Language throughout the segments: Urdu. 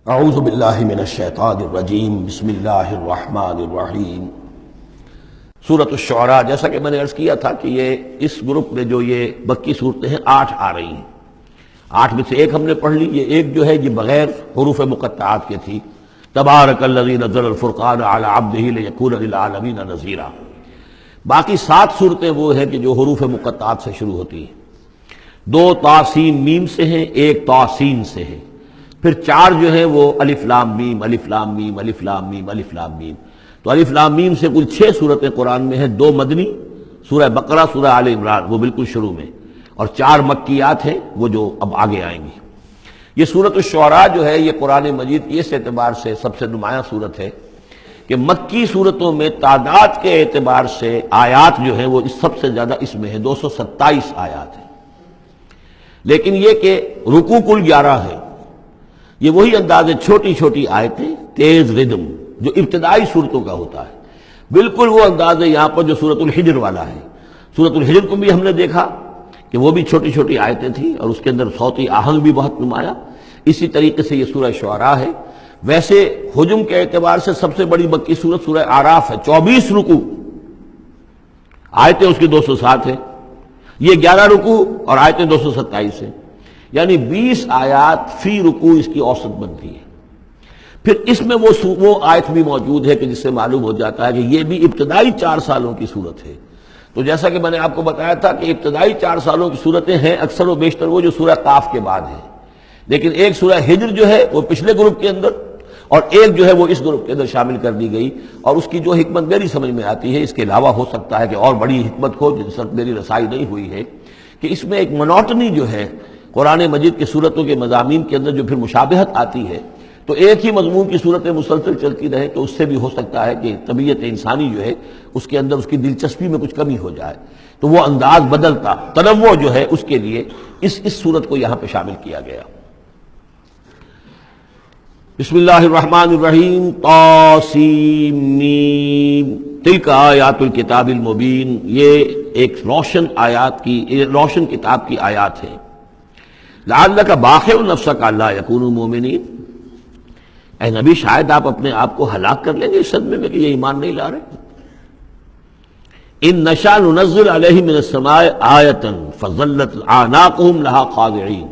اعوذ باللہ من الشیطان الرجیم بسم اللہ الرحمن الرحیم۔ سورۃ الشعراء، جیسا کہ میں نے عرض کیا تھا کہ یہ اس گروپ میں جو یہ مکی صورتیں ہیں 8 آ رہی ہیں، 8 میں سے ایک ہم نے پڑھ لی، یہ ایک جو ہے یہ بغیر حروف مقطعات کے تھی، تبارک الذی نزل الفرقان علی عبدہ لیکون للعالمین نذیرا۔ باقی 7 صورتیں وہ ہیں کہ جو حروف مقطعات سے شروع ہوتی ہیں، 2 طا سین میم سے ہیں، 1 طا سین سے ہے، پھر 4 جو ہیں وہ الف لام میم الف لام میم الف لام میم الف لام میم۔ تو الف لام میم سے کل 6 صورتیں قرآن میں ہیں، 2 مدنی، سورہ بقرہ، سورہ آل عمران وہ بالکل شروع میں، اور 4 مکیات ہیں وہ جو اب آگے آئیں گی۔ یہ سورۃ الشعراء جو ہے یہ قرآن مجید کی اس اعتبار سے سب سے نمایاں صورت ہے کہ مکی صورتوں میں تعداد کے اعتبار سے آیات جو ہیں وہ سب سے زیادہ اس میں ہیں، 227 آیات ہیں، لیکن یہ کہ رکوع کل 11 ہے۔ یہ وہی انداز ہے، چھوٹی چھوٹی آیتیں، تیز ردم جو ابتدائی صورتوں کا ہوتا ہے، بالکل وہ انداز ہے یہاں پر جو سورۃ الحجر والا ہے۔ سورۃ الحجر کو بھی ہم نے دیکھا کہ وہ بھی چھوٹی چھوٹی آیتیں تھیں اور اس کے اندر صوتی آہنگ بھی بہت نمایاں۔ اسی طریقے سے یہ سورہ شعراء ہے۔ ویسے حجم کے اعتبار سے سب سے بڑی مکی سورت سورہ اعراف ہے، 24 رکوع، آیتیں اس کی 207 ہیں، یہ 11 رکوع اور آیتیں 227 ہیں، یعنی 20 آیات فی رکوع اس کی اوسط بنتی ہے۔ پھر اس میں وہ آیت بھی موجود ہے کہ جس سے معلوم ہو جاتا ہے کہ یہ بھی ابتدائی 4 سالوں کی صورت ہے۔ تو جیسا کہ میں نے آپ کو بتایا تھا کہ ابتدائی 4 سالوں کی صورتیں ہیں اکثر و بیشتر وہ جو سورہ قاف کے بعد ہے، لیکن ایک سورہ ہجر جو ہے وہ پچھلے گروپ کے اندر اور ایک جو ہے وہ اس گروپ کے اندر شامل کر دی گئی، اور اس کی جو حکمت میری سمجھ میں آتی ہے، اس کے علاوہ ہو سکتا ہے کہ اور بڑی حکمت ہو جس پر میری رسائی نہیں ہوئی ہے، کہ اس میں ایک منوٹنی جو ہے قرآن مجید کی صورتوں کے مضامین کے اندر جو پھر مشابہت آتی ہے، تو ایک ہی مضمون کی صورتیں مسلسل چلتی رہے تو اس سے بھی ہو سکتا ہے کہ طبیعت انسانی جو ہے اس کے اندر اس کی دلچسپی میں کچھ کمی ہو جائے، تو وہ انداز بدلتا، تنوع جو ہے اس کے لیے اس صورت کو یہاں پہ شامل کیا گیا۔ بسم اللہ الرحمن الرحیم، طاسیم میم، تلک آیات الکتاب المبین، یہ ایک روشن آیات کی، روشن کتاب کی آیات ہے۔ لعلک باخع نفسک الا یکونوا مؤمنین، اے نبی شاید آپ اپنے آپ کو ہلاک کر لیں گے اس صدمے میں کہ یہ ایمان نہیں لا رہے۔ ان نشاء ننزل علیہم من السماء آیۃ فظلت اعناقهم لها خاضعین،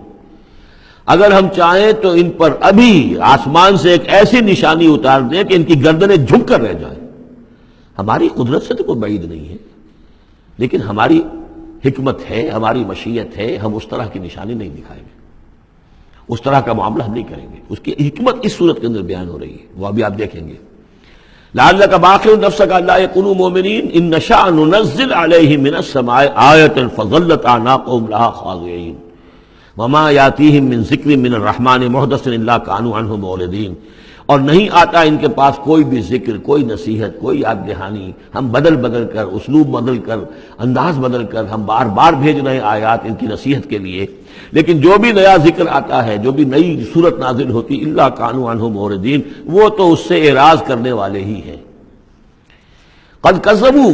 اگر ہم چاہیں تو ان پر ابھی آسمان سے ایک ایسی نشانی اتار دیں کہ ان کی گردنیں جھک کر رہ جائیں۔ ہماری قدرت سے تو کوئی بعید نہیں ہے، لیکن ہماری حکمت ہے، ہماری مشیت ہے، ہم اس طرح کی نشانی نہیں دکھائیں گے، اس طرح کا معاملہ ہم نہیں کریں گے۔ اس کی حکمت اس صورت کے اندر بیان ہو رہی ہے، وہ ابھی آپ دیکھیں گے۔ لعلک باخع نفسک الا یکونوا مؤمنین ان نشاء ننزل علیہم من السماء آیۃ فظلت اعناقهم لها خاضعین وما یاتیہم من ذکر من الرحمن محدث الا کانوا عنہ معرضین، اور نہیں آتا ان کے پاس کوئی بھی ذکر، کوئی نصیحت، کوئی یاد دہانی، ہم بدل بدل کر، اسلوب بدل کر، انداز بدل کر ہم بار بار بھیج رہے ہیں آیات ان کی نصیحت کے لیے، لیکن جو بھی نیا ذکر آتا ہے، جو بھی نئی صورت نازل ہوتی، الا کانوا عنہ معرضین، وہ تو اس سے اعراض کرنے والے ہی ہیں۔ قد کذبوا،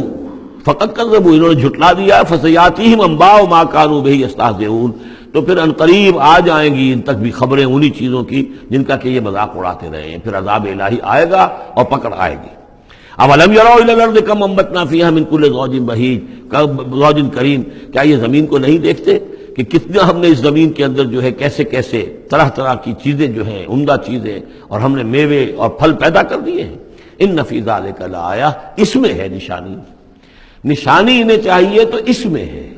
فقد کذبوا، انہوں نے جھٹلا دیا، فسیاتیہم انباء ما کانوا بہ یستہزئون، تو پھر عنقریب آ جائیں گی ان تک بھی خبریں انہی چیزوں کی جن کا کہ یہ مذاق اڑاتے رہے ہیں، پھر عذاب الہی آئے گا اور پکڑ آئے گی۔ اولم یروا الی الارض کم انبتنا فیہا من کل زوج بہیج زوج کریم، کیا یہ زمین کو نہیں دیکھتے کہ کتنا ہم نے اس زمین کے اندر جو ہے کیسے کیسے طرح طرح کی چیزیں جو ہیں، عمدہ چیزیں، اور ہم نے میوے اور پھل پیدا کر دیے ہیں۔ ان فی ذلک لآیہ، اس میں ہے نشانی، نشانی انہیں چاہیے تو اس میں ہے۔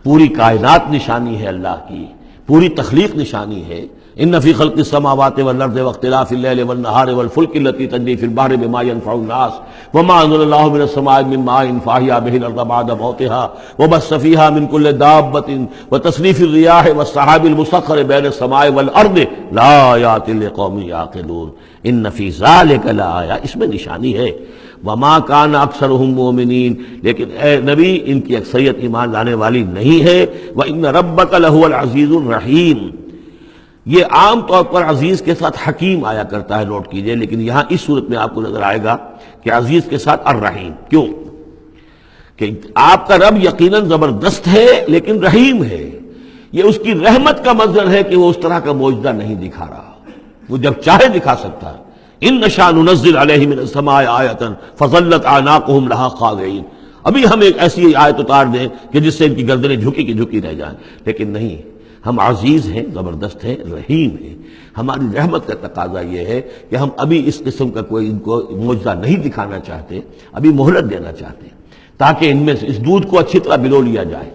پوری کائنات نشانی ہے اللہ کی، پوری تخلیق نشانی ہے۔ ان فی خلق السماوات والارض واختلاف اللیل والنہار والفلک التی تجری فی البحر بما ينفع الناس وما انزل اللہ من السماء من ماء فاحیا به الارض بعد موتها وبث فیہا من کل دابۃ وتصریف الرياح والسحاب المسخر بین السماء والارض لآیات لقوم یعقلون۔ ان فی ذلک لآیہ، اس میں نشانی ہے۔ وما کان اکثرهم مؤمنین، لیکن اے نبی ان کی اکثریت ایمان لانے والی نہیں ہے۔ وان ربک لہو العزیز الرحیم، یہ عام طور پر عزیز کے ساتھ حکیم آیا کرتا ہے، نوٹ کیجئے، لیکن یہاں اس صورت میں آپ کو نظر آئے گا کہ عزیز کے ساتھ الرحیم۔ کیوں؟ کہ آپ کا رب یقیناً زبردست ہے لیکن رحیم ہے، یہ اس کی رحمت کا منظر ہے کہ وہ اس طرح کا معجزہ نہیں دکھا رہا۔ وہ جب چاہے دکھا سکتا ہے. ان نشاء ننزل علیہم من السماء آیۃ فظلت اعناقهم لها خاضعین. ابھی ہم ایک ایسی آیت اتار دیں کہ جس سے ان کی گردنیں جھکی کی جھکی رہ جائیں. لیکن نہیں، ہم عزیز ہیں، زبردست ہیں، رحیم ہیں. ہماری رحمت کا تقاضا یہ ہے کہ ہم ابھی اس قسم کا کوئی ان کو معجزہ نہیں دکھانا چاہتے، ابھی مہلت دینا چاہتے ہیں تاکہ ان میں سے اس دودھ کو اچھی طرح بلو لیا جائے.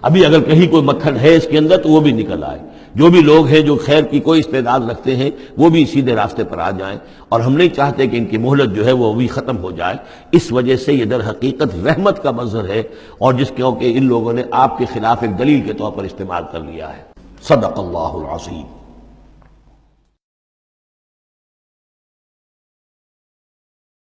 ابھی اگر کہیں کوئی مکھن ہے اس کے اندر تو وہ بھی نکل آئے. جو بھی لوگ ہیں جو خیر کی کوئی استعداد رکھتے ہیں وہ بھی سیدھے راستے پر آ جائیں. اور ہم نہیں چاہتے کہ ان کی مہلت جو ہے وہ بھی ختم ہو جائے. اس وجہ سے یہ در حقیقت رحمت کا منظر ہے، اور جس کیونکہ ان لوگوں نے آپ کے خلاف ایک دلیل کے طور پر استعمال کر لیا ہے. صدق اللہ العظیم.